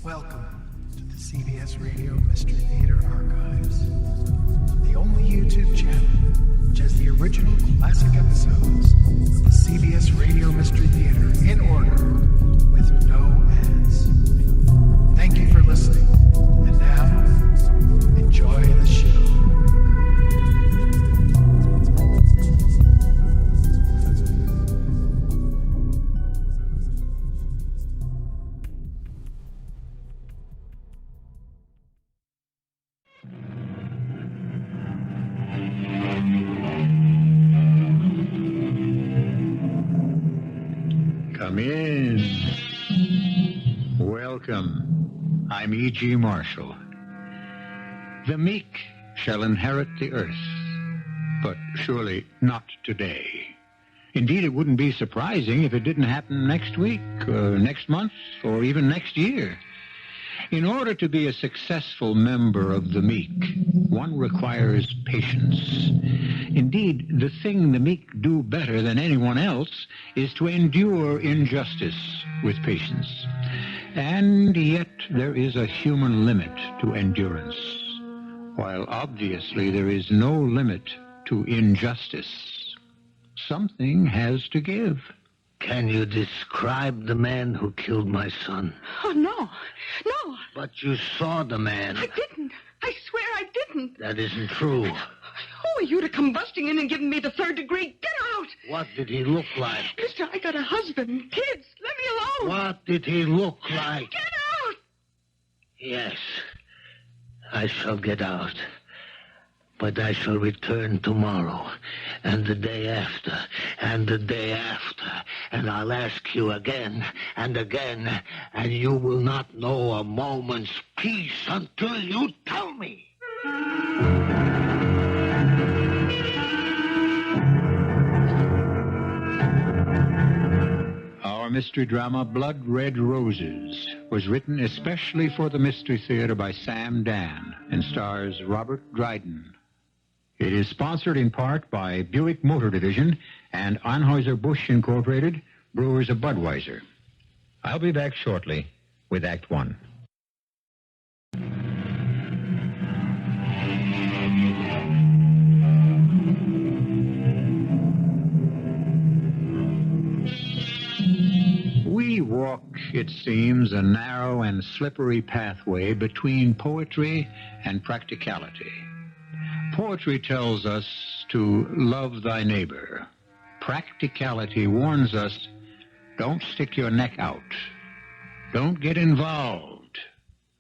Welcome to the CBS Radio Mystery Theater Archives, the only YouTube channel which has the original classic episodes of the CBS Radio Mystery Theater in order with no ads. Thank you for listening, and now, enjoy the show. Come in. Welcome. I'm E.G. Marshall. The meek shall inherit the earth, but surely not today. Indeed, it wouldn't be surprising if it didn't happen next week, or next month, or even next year. In order to be a successful member of the meek, one requires patience. Indeed, the thing the meek do better than anyone else is to endure injustice with patience. And yet there is a human limit to endurance, while obviously there is no limit to injustice. Something has to give. Can you describe the man who killed my son? Oh, no. But you saw the man. I didn't. I swear I didn't. That isn't true. Who are you to come busting in and giving me the third degree? Get out! What did he look like? Mister, I got a husband, kids. Let me alone. What did he look like? Get out! Yes, I shall get out. But I shall return tomorrow, and the day after, and the day after, and I'll ask you again and again, and you will not know a moment's peace until you tell me. Our mystery drama, Blood Red Roses, was written especially for the Mystery Theater by Sam Dann and stars Robert Dryden. It is sponsored in part by Buick Motor Division and Anheuser-Busch Incorporated, Brewers of Budweiser. I'll be back shortly with Act One. We walk, it seems, a narrow and slippery pathway between poetry and practicality. Poetry tells us to love thy neighbor. Practicality warns us, don't stick your neck out. Don't get involved.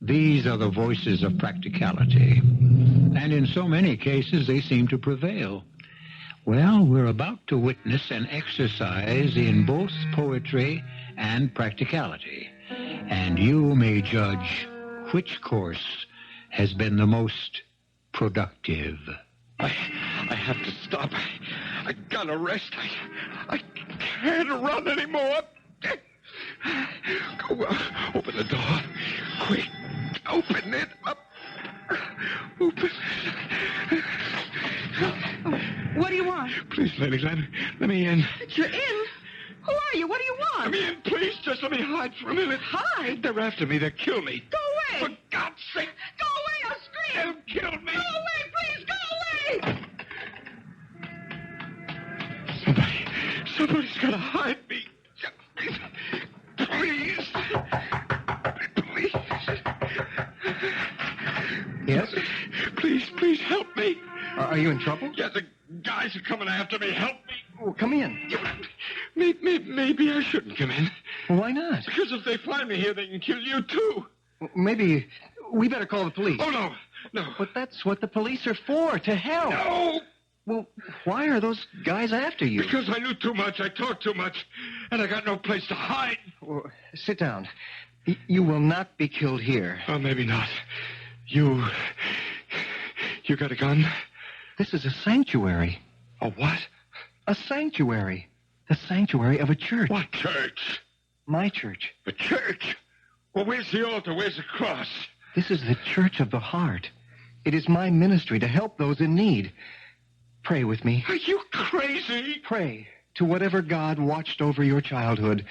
These are the voices of practicality. And in so many cases, they seem to prevail. Well, we're about to witness an exercise in both poetry and practicality. And you may judge which course has been the most productive. I have to stop. I gotta rest. I can't run anymore. Go, open the door. Quick, open it up. Open it. What do you want? Please, lady, let me in. You're in? Who are you? What do you want? Let me in, please. Just let me hide for a minute. Hide? They're after me. They'll kill me. Go away. For God's sake. Go away, I'll scream. They'll kill me. Go away, please, go away. Somebody's gotta hide me. Please. Please. Yes? Please help me. Are you in trouble? Yeah, the guys are coming after me. Help me. Well, come in. Maybe I shouldn't come in. Well, why not? Because if they find me here, they can kill you, too. Well, maybe we better call the police. Oh, no. But that's what the police are for, to help. No! Well, why are those guys after you? Because I knew too much, I talked too much, and I got no place to hide. Well, sit down. You will not be killed here. Oh, maybe not. You got a gun? This is a sanctuary. A what? A sanctuary. The sanctuary of a church. What church? My church. A church? Well, where's the altar? Where's the cross? This is the church of the heart. It is my ministry to help those in need. Pray with me. Are you crazy? Pray to whatever God watched over your childhood,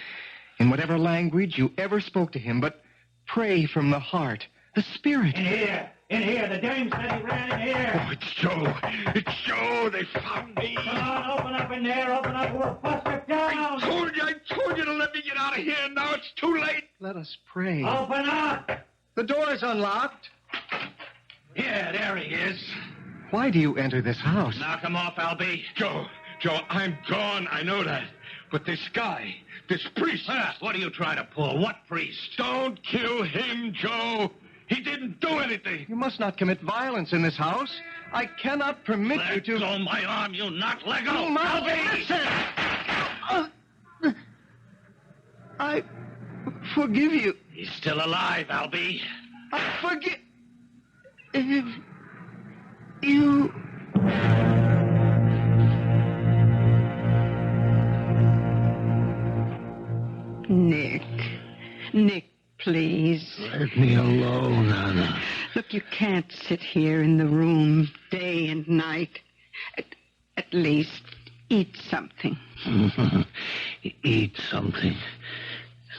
in whatever language you ever spoke to him, but Pray from the heart. The spirit. In here. The dame said he ran in here. Oh, it's Joe. It's Joe. They found me. Come on, open up in there. Open up. We'll bust it down. I told you to let me get out of here. Now it's too late. Let us pray. Open up. The door's unlocked. Yeah, there he is. Why do you enter this house? Knock him off, Albie. Joe, I'm gone. I know that. But this guy, this priest... What are you trying to pull? What priest? Don't kill him, Joe. He didn't do anything. You must not commit violence in this house. I cannot permit you Let to... go my arm, you nut. Let go. Albie, listen! I forgive you. He's still alive, Albie. I forgive... You... Nick, please. Let me alone, Anna. Look, you can't sit here in the room day and night. At least eat something. Eat something.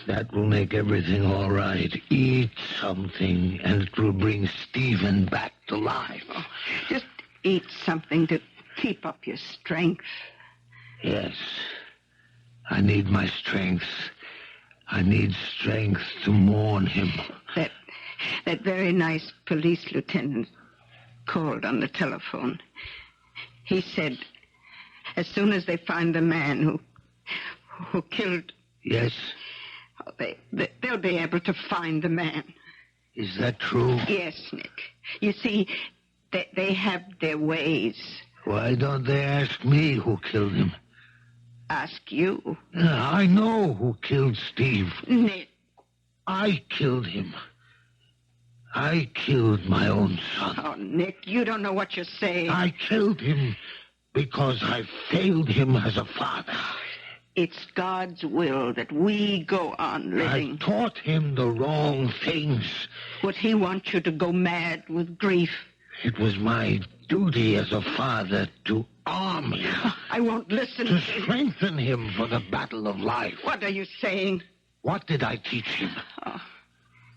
That will make everything all right. Eat something, and it will bring Stephen back to life. Oh, just eat something to keep up your strength. Yes. I need my strength. I need strength to mourn him. That very nice police lieutenant called on the telephone. He said, as soon as they find the man who killed... Yes? They'll be able to find the man. Is that true? Yes, Nick. You see, they have their ways. Why don't they ask me who killed him? Ask you. I know who killed Steve. Nick. I killed him. I killed my own son. Oh, Nick, you don't know what you're saying. I killed him because I failed him as a father. It's God's will that we go on living. I taught him the wrong things. Would he want you to go mad with grief? It was my duty as a father to arm him. I won't listen. To strengthen him for the battle of life. What are you saying? What did I teach him? Oh,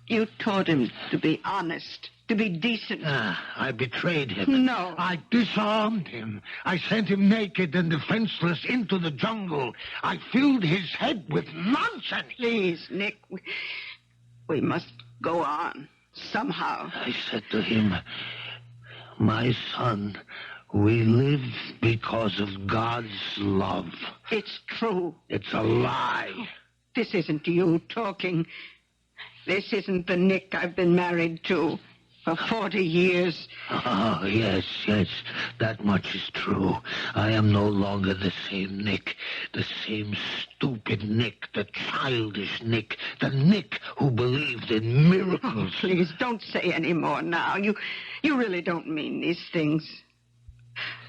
you taught him to be honest, to be decent. I betrayed him. No. I disarmed him. I sent him naked and defenseless into the jungle. I filled his head with nonsense. Please, Nick, we must go on somehow. I said to him, my son, we live because of God's love. It's true. It's a lie. This isn't you talking. This isn't the Nick I've been married to for 40 years. Oh, yes, that much is true. I am no longer the same Nick, the same stupid Nick, the childish Nick, the Nick who believed in miracles. Oh, please, don't say any more now. You really don't mean these things.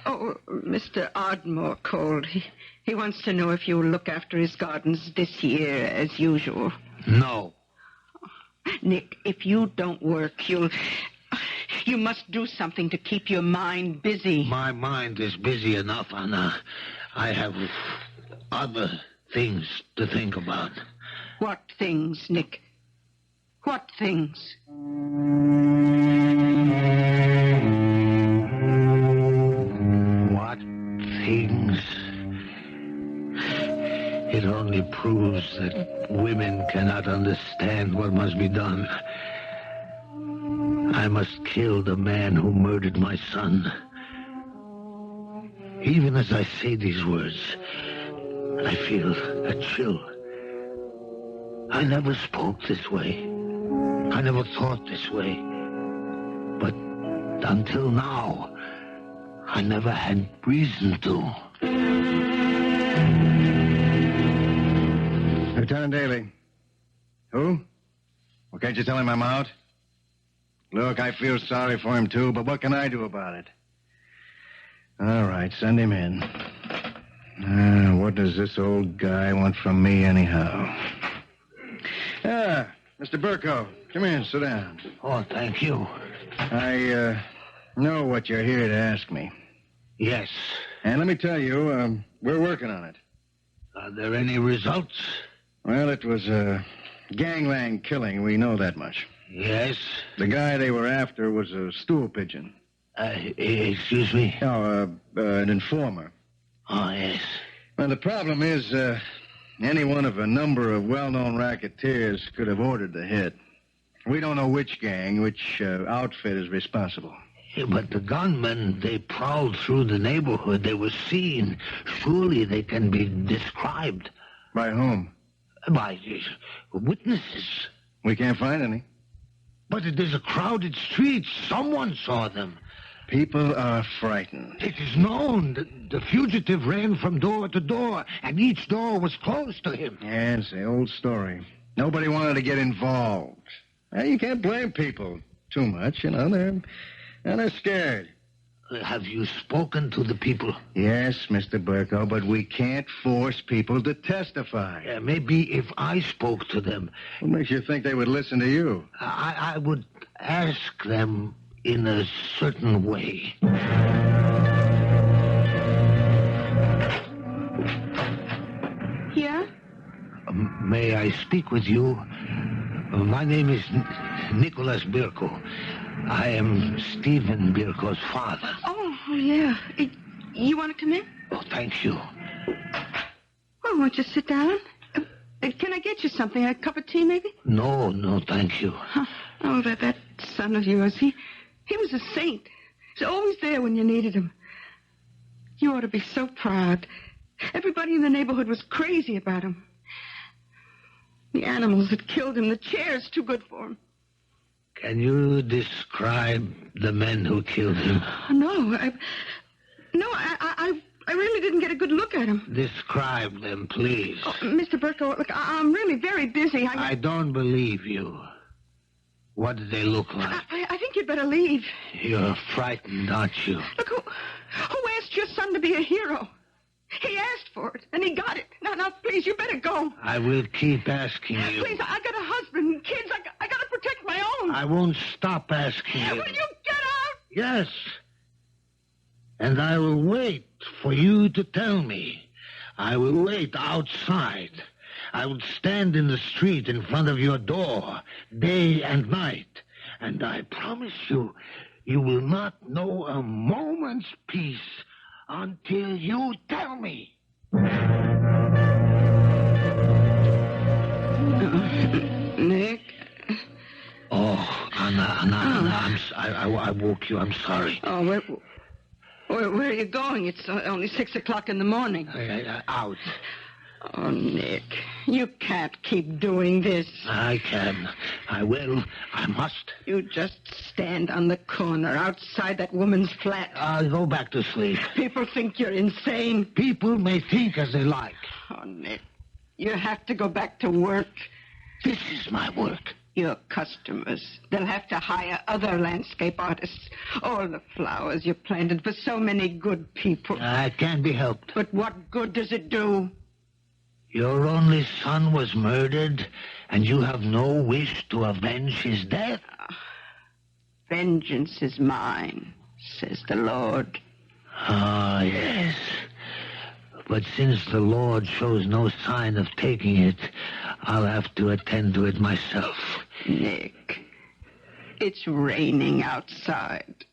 Oh, Mr. Ardmore called. He wants to know if you'll look after his gardens this year as usual. No. Nick, if you don't work, you must do something to keep your mind busy. My mind is busy enough, Anna. I have other things to think about. What things, Nick? What things? What things? It only proves that women cannot understand what must be done. I must kill the man who murdered my son. Even as I say these words, I feel a chill. I never spoke this way. I never thought this way. But until now, I never had reason to. Lieutenant Daly. Who? Well, can't you tell him I'm out? Look, I feel sorry for him, too, but what can I do about it? All right, send him in. What does this old guy want from me, anyhow? Mr. Burko, come here and sit down. Oh, thank you. I know what you're here to ask me. Yes. And let me tell you, we're working on it. Are there any results? Well, it was a Gangland killing, we know that much. Yes? The guy they were after was a stool pigeon. Excuse me? No, an informer. Oh, yes. Well, the problem is, any one of a number of well-known racketeers could have ordered the hit. We don't know which gang, which outfit is responsible. Yeah, but the gunmen, they prowled through the neighborhood. They were seen. Surely they can be described. By whom? By witnesses. We can't find any. But it is a crowded street. Someone saw them. People are frightened. It is known that the fugitive ran from door to door, and each door was closed to him. Yes, the old story. Nobody wanted to get involved. Well, you can't blame people too much, you know. They're scared. Have you spoken to the people? Yes, Mr. Burko, but we can't force people to testify. Maybe if I spoke to them... What makes you think they would listen to you? I would ask them in a certain way. Yeah? May I speak with you? My name is Nicholas Birko. I am Stephen Birko's father. Oh, yeah. You want to come in? Oh, thank you. Well, won't you sit down? Can I get you something? A cup of tea, maybe? No, thank you. Oh, that son of yours, he was a saint. He's always there when you needed him. You ought to be so proud. Everybody in the neighborhood was crazy about him. The animals that killed him, the chair's too good for him. Can you describe the men who killed him? No, I really didn't get a good look at him. Describe them, please. Oh, Mr. Burko, look, I'm really very busy. I don't believe you. What did they look like? I think you'd better leave. You're frightened, aren't you? Look, who asked your son to be a hero? He asked for it, and he got it. Now, please, you better go. I will keep asking you. Please, I got a husband and kids. I got to protect my own. I won't stop asking you. Will you get out? Yes. And I will wait for you to tell me. I will wait outside. I will stand in the street in front of your door, day and night. And I promise you, you will not know a moment's peace until you tell me. Nick? Oh, Anna, I woke you. I'm sorry. Oh, where are you going? It's only 6 o'clock in the morning. Out. Oh, Nick, you can't keep doing this. I can. I will. I must. You just stand on the corner outside that woman's flat. I'll go back to sleep. People think you're insane. People may think as they like. Oh, Nick, you have to go back to work. This is my work. Your customers. They'll have to hire other landscape artists. All the flowers you planted for so many good people. It can't be helped. But what good does it do? Your only son was murdered, and you have no wish to avenge his death? Vengeance is mine, says the Lord. Ah, yes. But since the Lord shows no sign of taking it, I'll have to attend to it myself. Nick, it's raining outside.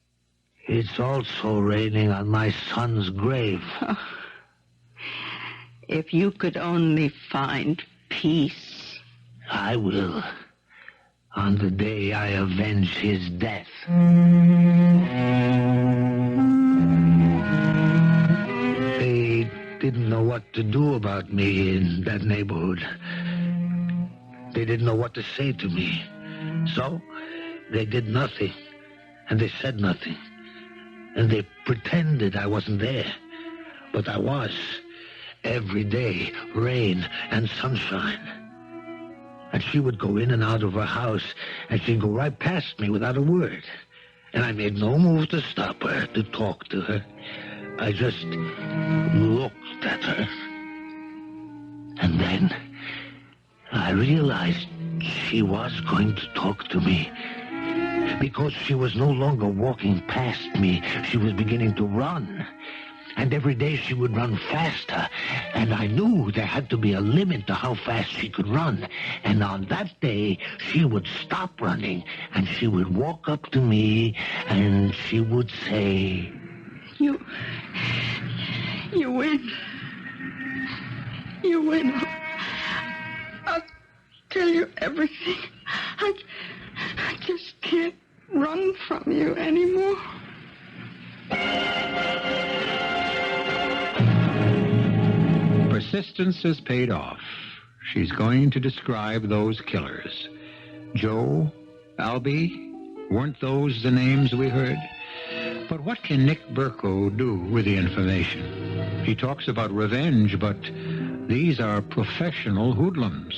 It's also raining on my son's grave. If you could only find peace. I will. On the day I avenge his death. They didn't know what to do about me in that neighborhood. They didn't know what to say to me. So, they did nothing. And they said nothing. And they pretended I wasn't there. But I was. Every day, rain and sunshine. And she would go in and out of her house, and she'd go right past me without a word. And I made no move to stop her, to talk to her. I just looked at her. And then I realized she was going to talk to me. Because she was no longer walking past me. She was beginning to run. and every day she would run faster. And I knew there had to be a limit to how fast she could run. And on that day, she would stop running, and she would walk up to me, and she would say, You win. You win. I'll tell you everything. I just can't run from you anymore. Persistence has paid off. She's going to describe those killers. Joe, Albie, weren't those the names we heard? But what can Nick Burko do with the information? He talks about revenge, but these are professional hoodlums.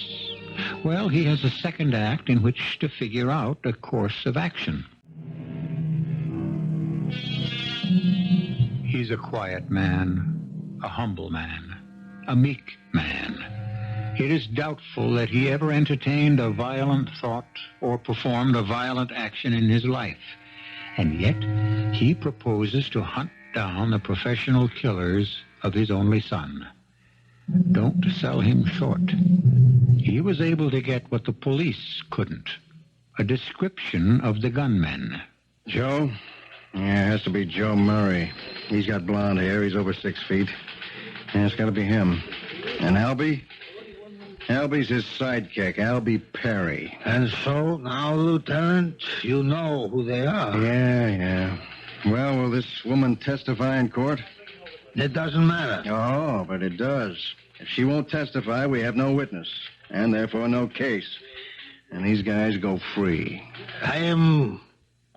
Well, he has a second act in which to figure out a course of action. He's a quiet man, a humble man, a meek man. It is doubtful that he ever entertained a violent thought or performed a violent action in his life. And yet, he proposes to hunt down the professional killers of his only son. Don't sell him short. He was able to get what the police couldn't, a description of the gunmen. Joe? Yeah, it has to be Joe Murray. He's got blonde hair. He's over 6 feet. Yeah, it's got to be him. And Albie? Albie's his sidekick, Albie Perry. and so now, Lieutenant, you know who they are. Yeah. Well, will this woman testify in court? It doesn't matter. Oh, but it does. If she won't testify, we have no witness, and therefore no case. And these guys go free. I am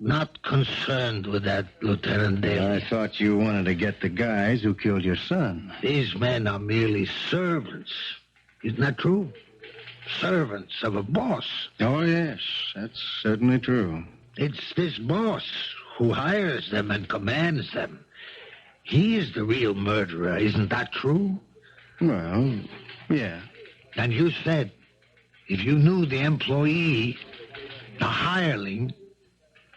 not concerned with that, Lieutenant Daly. I thought you wanted to get the guys who killed your son. These men are merely servants. Isn't that true? Servants of a boss. Oh, yes, that's certainly true. It's this boss who hires them and commands them. He is the real murderer, isn't that true? Well, yeah. And you said if you knew the employee, the hireling,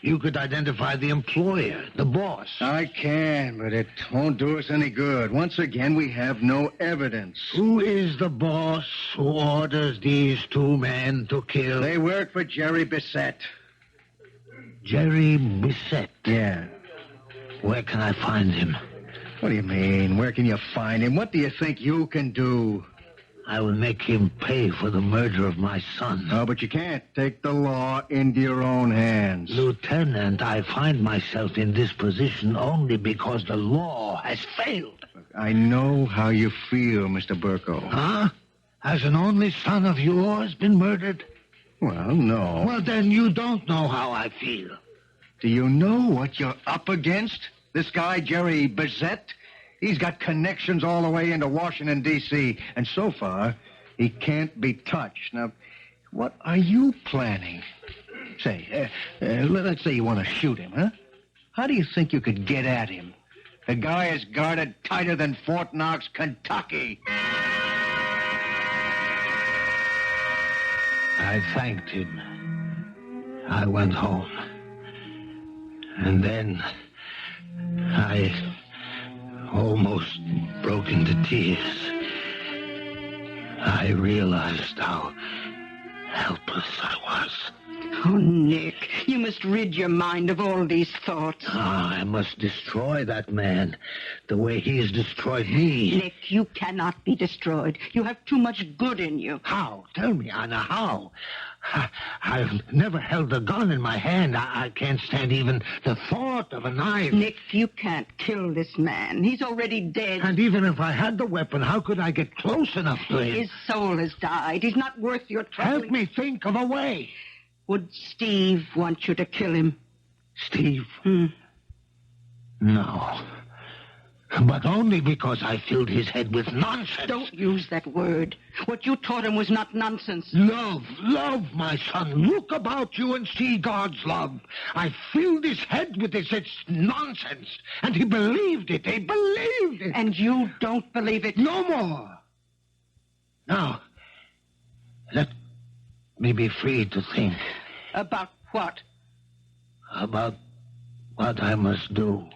you could identify the employer, the boss. I can, but it won't do us any good. Once again, we have no evidence. Who is the boss who orders these two men to kill? They work for Jerry Bissett. Jerry Bissett. Yeah. Where can I find him? What do you mean? Where can you find him? What do you think you can do? I will make him pay for the murder of my son. Oh, but you can't take the law into your own hands. Lieutenant, I find myself in this position only because the law has failed. I know how you feel, Mr. Burko. Huh? Has an only son of yours been murdered? Well, no. Well, then you don't know how I feel. Do you know what you're up against? This guy, Jerry Bissett, he's got connections all the way into Washington, D.C., and so far, he can't be touched. Now, what are you planning? Say, let's say you want to shoot him, huh? How do you think you could get at him? The guy is guarded tighter than Fort Knox, Kentucky. I thanked him. I went home. And then I almost broke into tears. I realized how helpless I was. Oh, Nick, you must rid your mind of all these thoughts. I must destroy that man the way he has destroyed me. Nick, you cannot be destroyed. You have too much good in you. How? Tell me, Anna, how? I've never held a gun in my hand. I can't stand even the thought of a knife. Nick, you can't kill this man. He's already dead. And even if I had the weapon, how could I get close enough to him? His soul has died. He's not worth your trouble. Help me think of a way. Would Steve want you to kill him? Steve? No. But only because I filled his head with nonsense. Don't use that word. What you taught him was not nonsense. Love, my son. Look about you and see God's love. I filled his head with this nonsense, and he believed it. He believed it. And you don't believe it? No more. Now, let me be free to think. About what? About what I must do.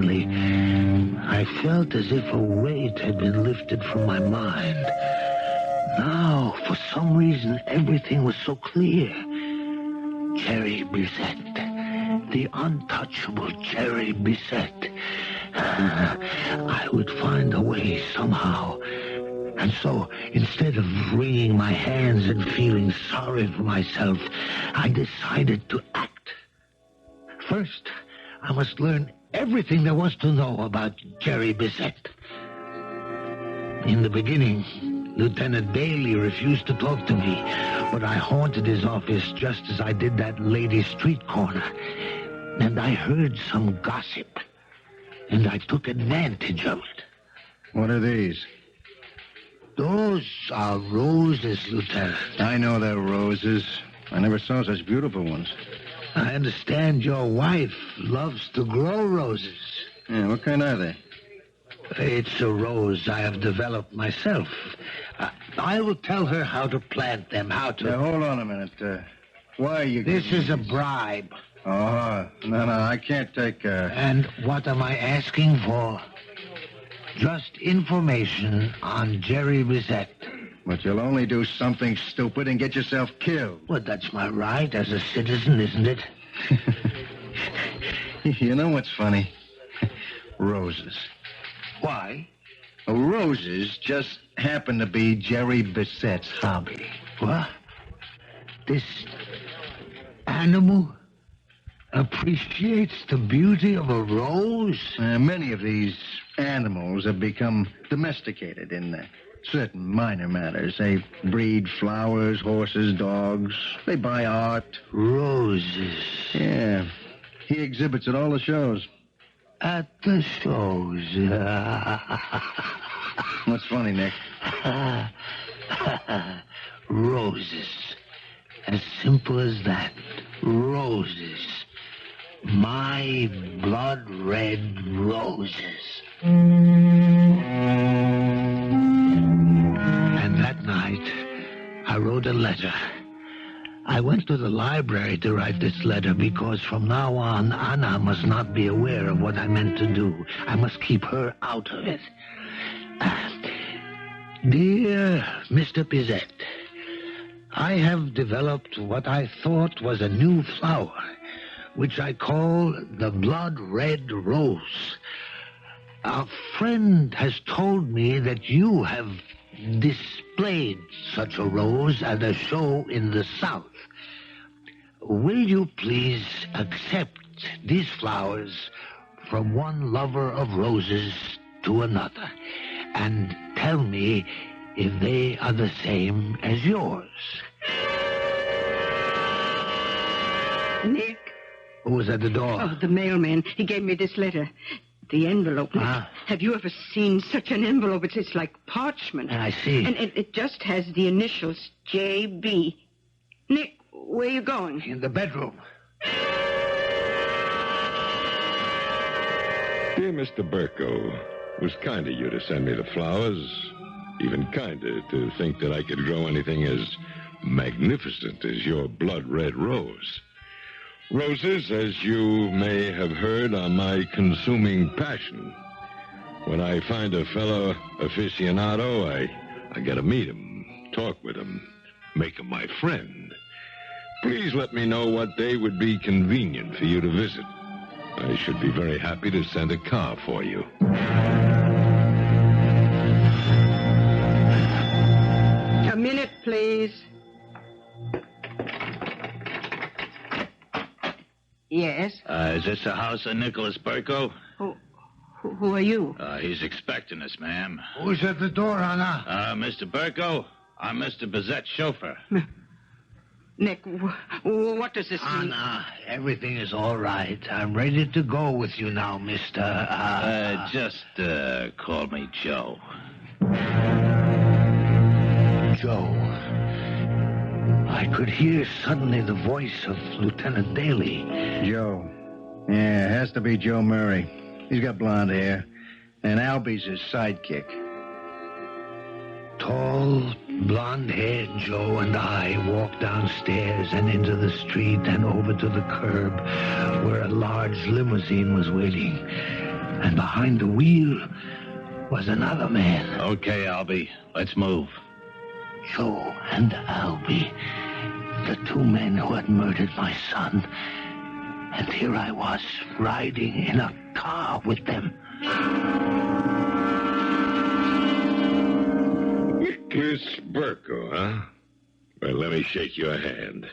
suddenly, I felt as if a weight had been lifted from my mind. Now, for some reason, everything was so clear. Jerry Bissett. The untouchable Jerry Bissett. I would find a way somehow. And so, instead of wringing my hands and feeling sorry for myself, I decided to act. First, I must learn everything there was to know about Jerry Bissett. In the beginning, Lieutenant Daly refused to talk to me, but I haunted his office just as I did that lady's street corner. And I heard some gossip, and I took advantage of it. What are these? Those are roses, Lieutenant. I know they're roses. I never saw such beautiful ones. I understand your wife loves to grow roses. Yeah, what kind are they? It's a rose I have developed myself. I will tell her how to plant them, how to... Now, hold on a minute. Why are you... This is a bribe. Oh, no, I can't take... And what am I asking for? Just information on Jerry Bissett. But you'll only do something stupid and get yourself killed. Well, that's my right as a citizen, isn't it? You know what's funny? Roses. Why? Roses just happen to be Jerry Bissett's hobby. What? This animal appreciates the beauty of a rose? Many of these animals have become domesticated in certain minor matters. They breed flowers, horses, dogs. They buy art. Roses. Yeah. He exhibits at all the shows. At the shows. What's funny, Nick? Roses. As simple as that. Roses. My blood-red roses. And that night, I wrote a letter. I went to the library to write this letter because from now on, Anna must not be aware of what I meant to do. I must keep her out of it. Dear Mr. Bissett, I have developed what I thought was a new flower, which I call the blood-red rose. A friend has told me that you have displayed such a rose at a show in the South. Will you please accept these flowers from one lover of roses to another and tell me if they are the same as yours? Nick? Who was at the door? Oh, the mailman. He gave me this letter. The envelope. Nick. Have you ever seen such an envelope? It's like parchment. I see. And it just has the initials J.B. Nick, where are you going? In the bedroom. Dear Mr. Burko, it was kind of you to send me the flowers. Even kinder to think that I could grow anything as magnificent as your blood-red rose. Roses, as you may have heard, are my consuming passion. When I find a fellow aficionado, I gotta meet him, talk with him, make him my friend. Please let me know what day would be convenient for you to visit. I should be very happy to send a car for you. A minute, please. Yes? Is this the house of Nicholas Burko? Who are you? He's expecting us, ma'am. Who's at the door, Anna? Mr. Burko, I'm Mr. Bizet's chauffeur. Nick, what does this mean? Anna, everything is all right. I'm ready to go with you now, Mr. Just call me Joe. Joe. I could hear suddenly the voice of Lieutenant Daly. Joe. Yeah, it has to be Joe Murray. He's got blonde hair. And Albie's his sidekick. Tall, blonde-haired Joe and I walked downstairs and into the street and over to the curb where a large limousine was waiting. And behind the wheel was another man. Okay, Albie, let's move. Joe and Albie, the two men who had murdered my son. And here I was, riding in a car with them. Nicholas Burko, huh? Well, let me shake your hand.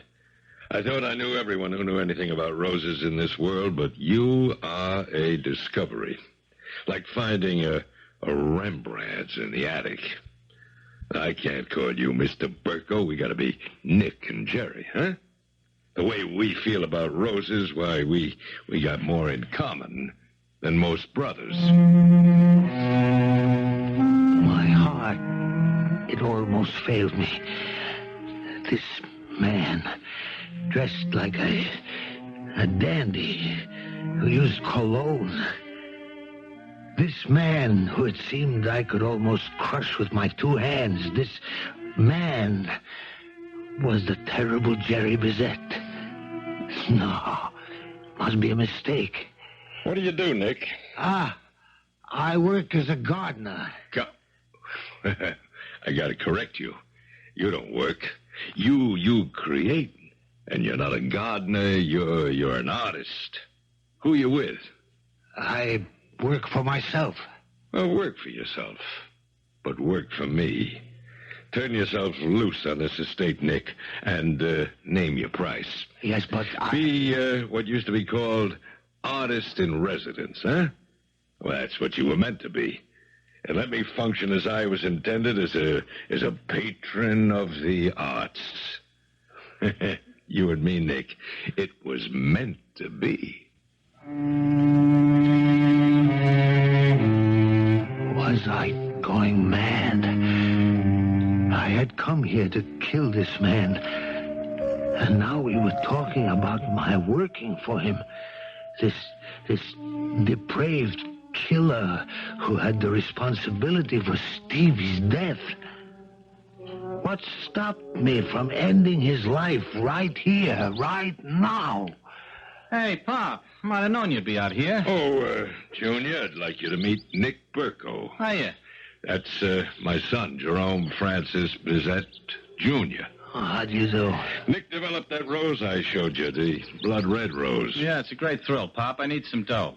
I thought I knew everyone who knew anything about roses in this world, but you are a discovery. Like finding a Rembrandt in the attic. I can't call you Mr. Burko. We gotta be Nick and Jerry, huh? The way we feel about roses, why, we got more in common than most brothers. My heart, it almost failed me. This man, dressed like a dandy who used cologne. This man who it seemed I could almost crush with my two hands. This man was the terrible Jerry Bizet. No, must be a mistake. What do you do, Nick? I work as a gardener. I gotta correct you. You don't work. You create. And you're not a gardener, you're an artist. Who you with? I work for myself. Well, work for yourself. But work for me. Turn yourself loose on this estate, Nick, and name your price. Yes, but Be what used to be called artist in residence, huh? Well, that's what you were meant to be. And let me function as I was intended, as a patron of the arts. You and me, Nick, it was meant to be. Was I going mad? I had come here to kill this man. And now we were talking about my working for him. This depraved killer who had the responsibility for Stevie's death. What stopped me from ending his life right here, right now? Hey, Pop, might have known you'd be out here. Oh, Junior, I'd like you to meet Nick Burko. Hiya. That's my son, Jerome Francis Bizet, Jr. Oh, how do you do? Nick developed that rose I showed you, the blood red rose. Yeah, it's a great thrill, Pop. I need some dough.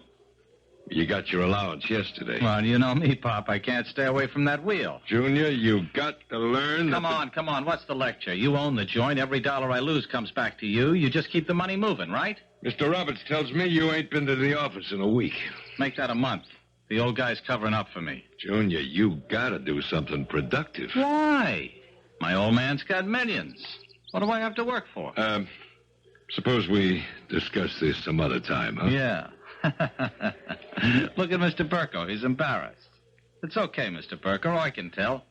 You got your allowance yesterday. Well, you know me, Pop. I can't stay away from that wheel. Junior, you've got to learn Come on. What's the lecture? You own the joint. Every dollar I lose comes back to you. You just keep the money moving, right? Mr. Roberts tells me you ain't been to the office in a week. Make that a month. The old guy's covering up for me. Junior, you gotta do something productive. Why? My old man's got millions. What do I have to work for? Suppose we discuss this some other time, huh? Yeah. Look at Mr. Burko. He's embarrassed. It's okay, Mr. Burko. I can tell.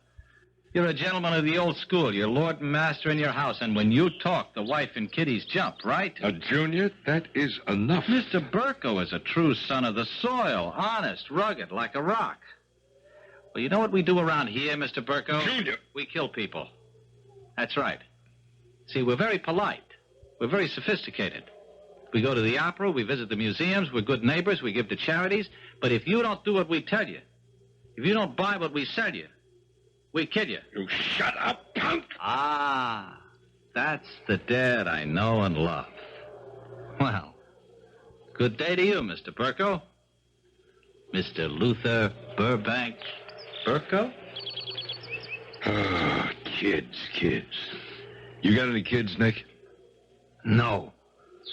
You're a gentleman of the old school. You're lord and master in your house, and when you talk, the wife and kiddies jump, right? Junior, that is enough. Mr. Burko is a true son of the soil, honest, rugged, like a rock. Well, you know what we do around here, Mr. Burko? Junior! We kill people. That's right. See, we're very polite. We're very sophisticated. We go to the opera, we visit the museums, we're good neighbors, we give to charities. But if you don't do what we tell you, if you don't buy what we sell you, we kill you. You shut up, punk! Ah, that's the dad I know and love. Well, good day to you, Mr. Burko. Mr. Luther Burbank Burko? Oh, kids. You got any kids, Nick? No.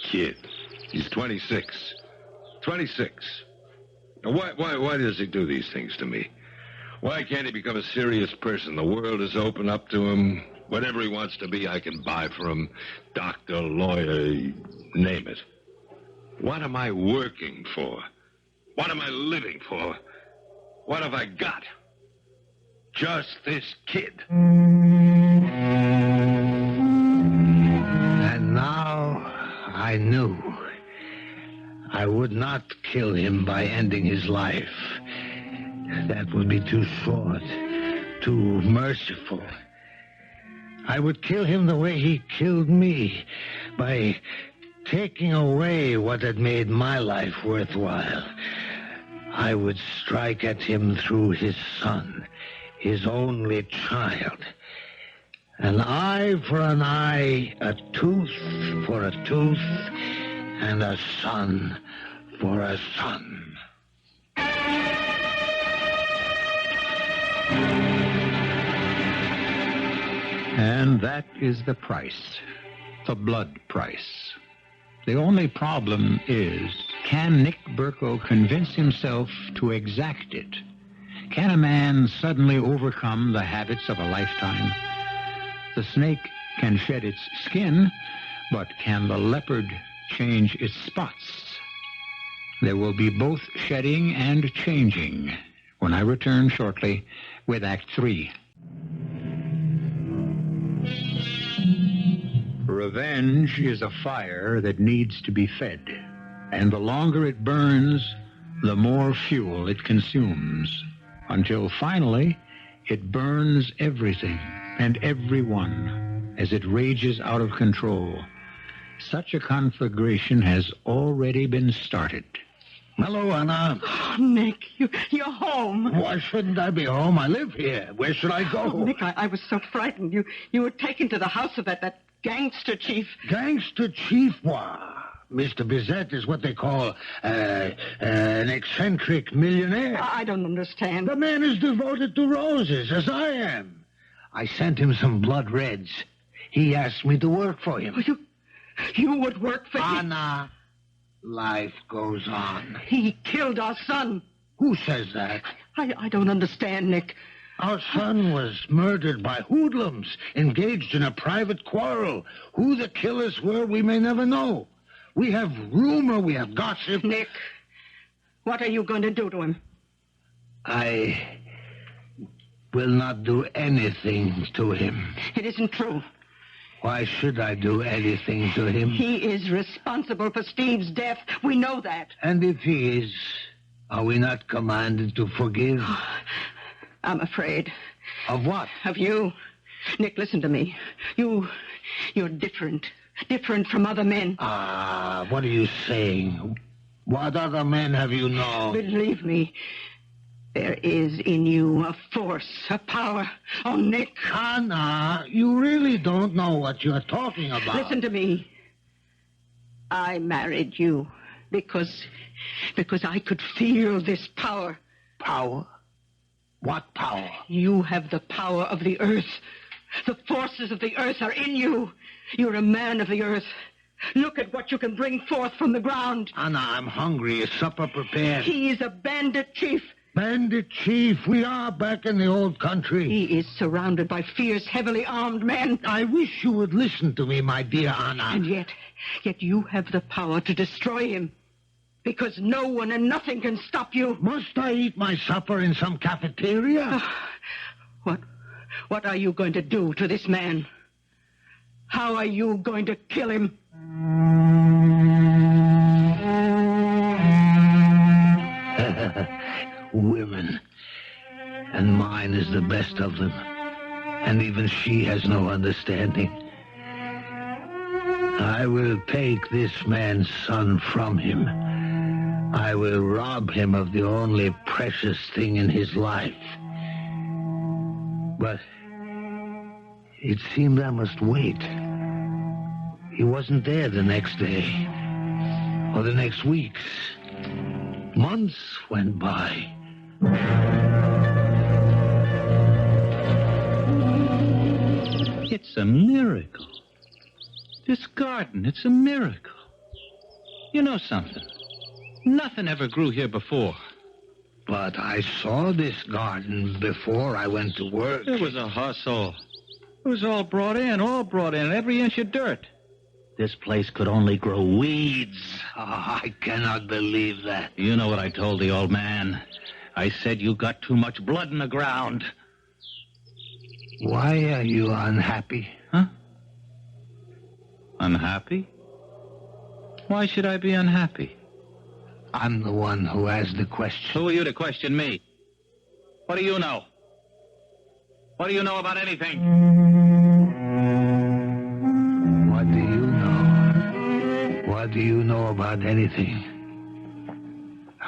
Kid. He's 26. 26. Now, why does he do these things to me? Why can't he become a serious person? The world is open up to him. Whatever he wants to be, I can buy for him. Doctor, lawyer, name it. What am I working for? What am I living for? What have I got? Just this kid. And now I knew I would not kill him by ending his life. That would be too short, too merciful. I would kill him the way he killed me, by taking away what had made my life worthwhile. I would strike at him through his son, his only child. An eye for an eye, a tooth for a tooth, and a son for a son. And that is the price, the blood price. The only problem is, can Nick Burko convince himself to exact it? Can a man suddenly overcome the habits of a lifetime? The snake can shed its skin, but can the leopard change its spots? There will be both shedding and changing when I return shortly with Act 3. Revenge is a fire that needs to be fed, and the longer it burns, the more fuel it consumes, until finally it burns everything and everyone as it rages out of control. Such a conflagration has already been started. Hello, Anna. Oh, Nick, you're home. Why shouldn't I be home? I live here. Where should I go? Oh, Nick, I was so frightened. You were taken to the house of that gangster chief. Gangster chief? Why, Mr. Bizet is what they call an eccentric millionaire. I don't understand. The man is devoted to roses, as I am. I sent him some blood reds. He asked me to work for him. Oh, you would work for him? Anna, life goes on. He killed our son. Who says that? I don't understand, Nick. Our son was murdered by hoodlums, engaged in a private quarrel. Who the killers were, we may never know. We have rumor, we have gossip. Nick, what are you going to do to him? I will not do anything to him. It isn't true. Why should I do anything to him? He is responsible for Steve's death. We know that. And if he is, are we not commanded to forgive? I'm afraid. Of what? Of you. Nick, listen to me. You're different. Different from other men. Ah, what are you saying? What other men have you known? Believe me, there is in you a force, a power. Oh, Nick. Anna, you really don't know what you're talking about. Listen to me. I married you because I could feel this power. Power? What power? You have the power of the earth. The forces of the earth are in you. You're a man of the earth. Look at what you can bring forth from the ground. Anna, I'm hungry. Is supper prepared? He is a bandit chief. Bandit chief? We are back in the old country. He is surrounded by fierce, heavily armed men. I wish you would listen to me, my dear Anna. And yet you have the power to destroy him. Because no one and nothing can stop you. Must I eat my supper in some cafeteria? What are you going to do to this man? How are you going to kill him? Women. And mine is the best of them. And even she has no understanding. I will take this man's son from him. I will rob him of the only precious thing in his life. But it seemed I must wait. He wasn't there the next day, or the next weeks. Months went by. It's a miracle. This garden, it's a miracle. You know something? Nothing ever grew here before. But I saw this garden before I went to work. It was a hustle. It was all brought in, every inch of dirt. This place could only grow weeds. Oh, I cannot believe that. You know what I told the old man. I said you got too much blood in the ground. Why are you unhappy? Huh? Unhappy? Why should I be unhappy? I'm the one who asked the question. Who are you to question me? What do you know? What do you know about anything? What do you know? What do you know about anything?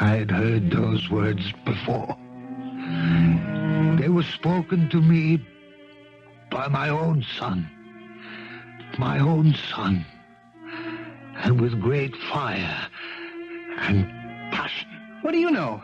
I had heard those words before. They were spoken to me by my own son. My own son. And with great fire and passion. What do you know?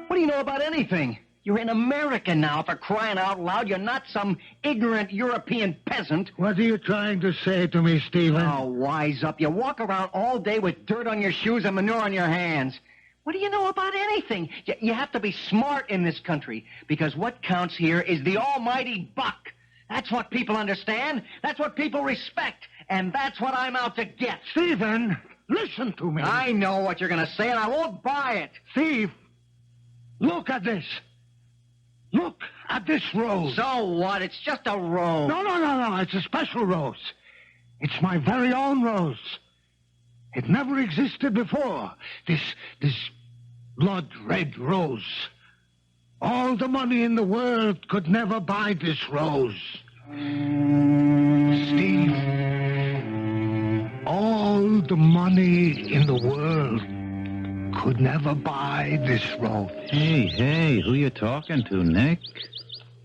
What do you know about anything? You're in America now, for crying out loud. You're not some ignorant European peasant. What are you trying to say to me, Stephen? Oh, wise up. You walk around all day with dirt on your shoes and manure on your hands. What do you know about anything? You have to be smart in this country, because what counts here is the almighty buck. That's what people understand. That's what people respect. And that's what I'm out to get. Stephen, listen to me. I know what you're going to say, and I won't buy it. Steve, look at this. Look at this rose. So what? It's just a rose. No. It's a special rose. It's my very own rose. It never existed before. This blood red rose. All the money in the world could never buy this rose. Steve, all the money in the world could never buy this rose. Hey, who you talking to, Nick?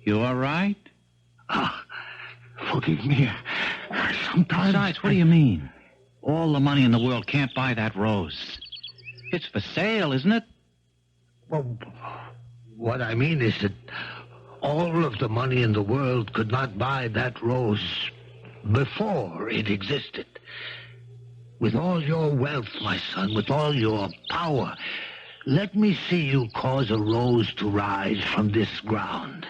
You all right? Forgive me. Sometimes... Besides, what do you mean? All the money in the world can't buy that rose. It's for sale, isn't it? Well, what I mean is that all of the money in the world could not buy that rose before it existed. With all your wealth, my son, with all your power, let me see you cause a rose to rise from this ground.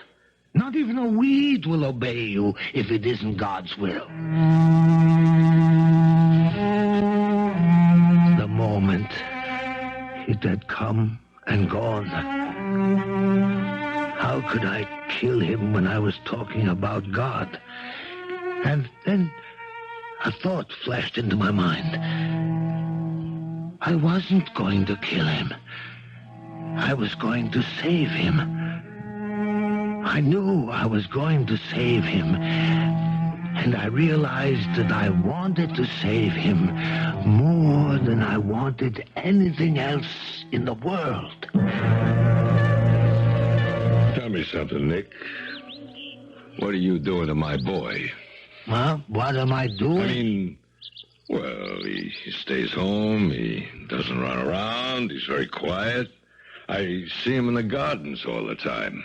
Not even a weed will obey you if it isn't God's will. The moment it had come and gone. How could I kill him when I was talking about God? And then a thought flashed into my mind. I wasn't going to kill him. I was going to save him. I knew I was going to save him. And I realized that I wanted to save him more than I wanted anything else in the world. Tell me something, Nick. What are you doing to my boy? Well, what am I doing? I mean, well, he stays home. He doesn't run around. He's very quiet. I see him in the gardens all the time.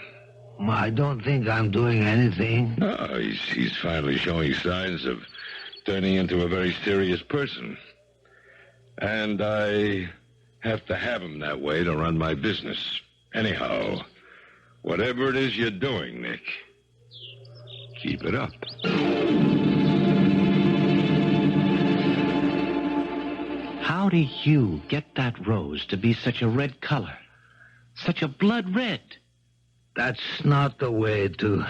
I don't think I'm doing anything. No, he's finally showing signs of turning into a very serious person. And I have to have him that way to run my business. Anyhow, whatever it is you're doing, Nick, keep it up. How do you get that rose to be such a red color? Such a blood red? That's not the way to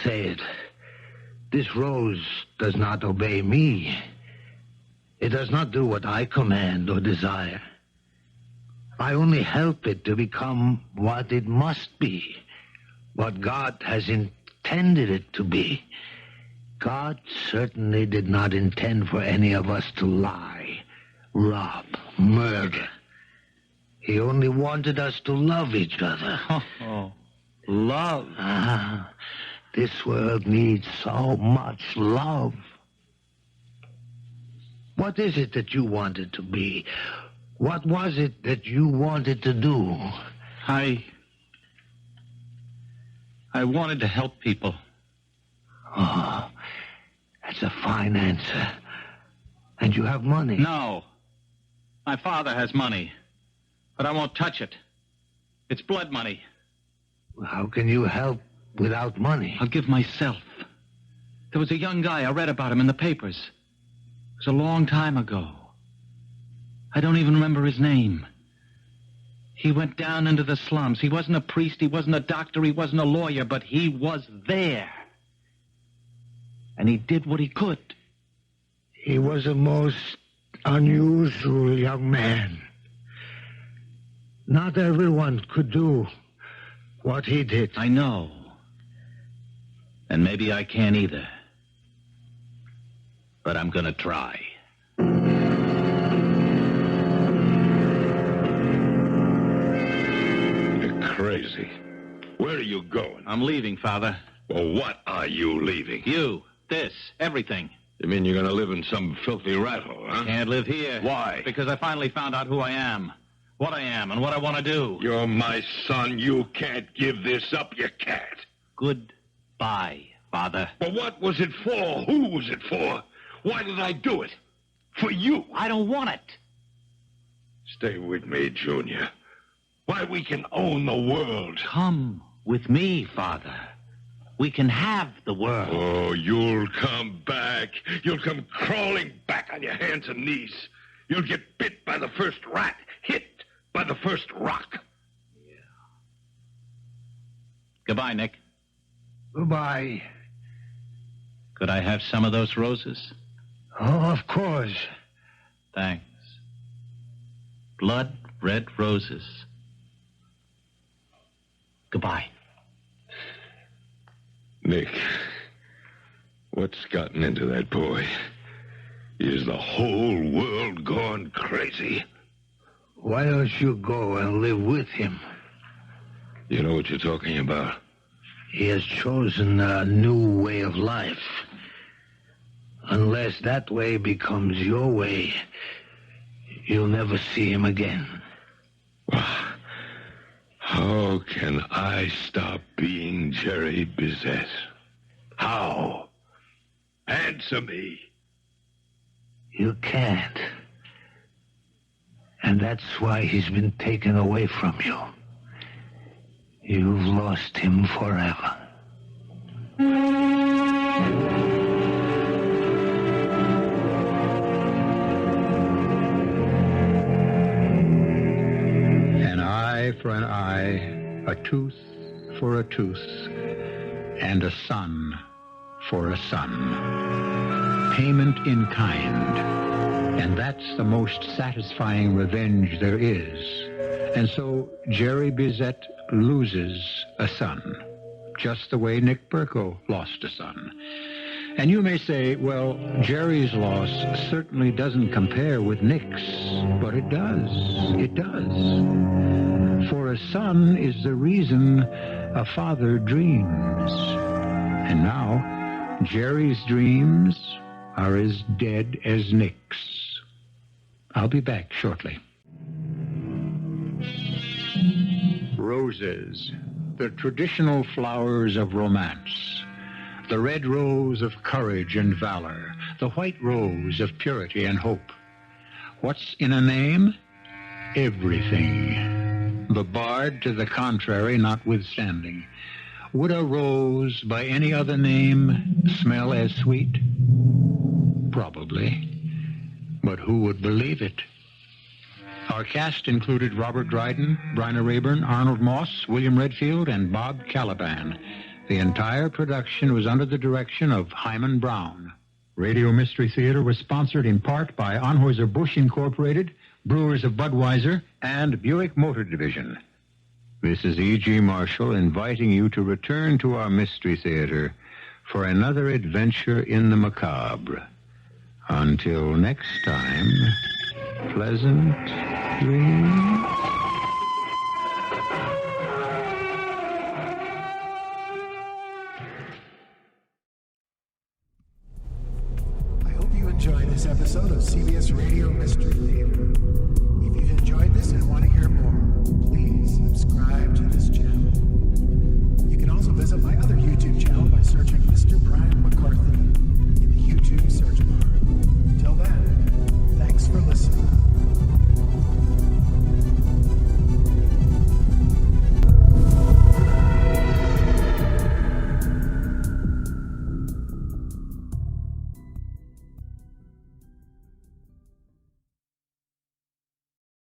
say it. This rose does not obey me. It does not do what I command or desire. I only help it to become what it must be, what God has intended it to be. God certainly did not intend for any of us to lie, rob, murder. He only wanted us to love each other. Oh, love. This world needs so much love. What is it that you wanted to be? What was it that you wanted to do? I wanted to help people. Oh, that's a fine answer. And you have money? No. My father has money. But I won't touch it. It's blood money. How can you help without money? I'll give myself. There was a young guy, I read about him in the papers. It was a long time ago. I don't even remember his name. He went down into the slums. He wasn't a priest, he wasn't a doctor, he wasn't a lawyer, but he was there. And he did what he could. He was a most unusual young man. Not everyone could do what he did. I know. And maybe I can't either. But I'm gonna try. crazy. Where are you going? I'm leaving, Father. Well, what are you leaving? You, this, everything. You mean you're going to live in some filthy rat hole, huh? Can't live here. Why? Because I finally found out who I am, what I am, and what I want to do. You're my son. You can't give this up. You can't. Goodbye, Father. But what was it for? Who was it for? Why did I do it? For you. I don't want it. Stay with me, Junior. Why, we can own the world. Come with me, Father. We can have the world. Oh, you'll come back. You'll come crawling back on your hands and knees. You'll get bit by the first rat, hit by the first rock. Yeah. Goodbye, Nick. Goodbye. Could I have some of those roses? Oh, of course. Thanks. Blood red roses. Goodbye. Nick, what's gotten into that boy? Is the whole world gone crazy? Why don't you go and live with him? You know what you're talking about? He has chosen a new way of life. Unless that way becomes your way, you'll never see him again. How can I stop being Jerry Bizet? How? Answer me. You can't. And that's why he's been taken away from you. You've lost him forever. An eye for an eye, a tooth for a tooth, and a son for a son. Payment in kind. And that's the most satisfying revenge there is. And so Jerry Bizet loses a son, just the way Nick Burko lost a son. And you may say, well, Jerry's loss certainly doesn't compare with Nick's, but it does. It does. For a son is the reason a father dreams. And now, Jerry's dreams are as dead as Nick's. I'll be back shortly. Roses, the traditional flowers of romance. The red rose of courage and valor. The white rose of purity and hope. What's in a name? Everything. The bard to the contrary notwithstanding. Would a rose by any other name smell as sweet? Probably. But who would believe it? Our cast included Robert Dryden, Bryna Raeburn, Arnold Moss, William Redfield, and Bob Kaliban. The entire production was under the direction of Hyman Brown. Radio Mystery Theater was sponsored in part by Anheuser-Busch Incorporated, Brewers of Budweiser, and Buick Motor Division. This is E.G. Marshall inviting you to return to our Mystery Theater for another adventure in the macabre. Until next time, pleasant dreams. I hope you enjoyed this episode of CBS Radio Mystery Theater. If you've enjoyed this and want to hear more, please subscribe to this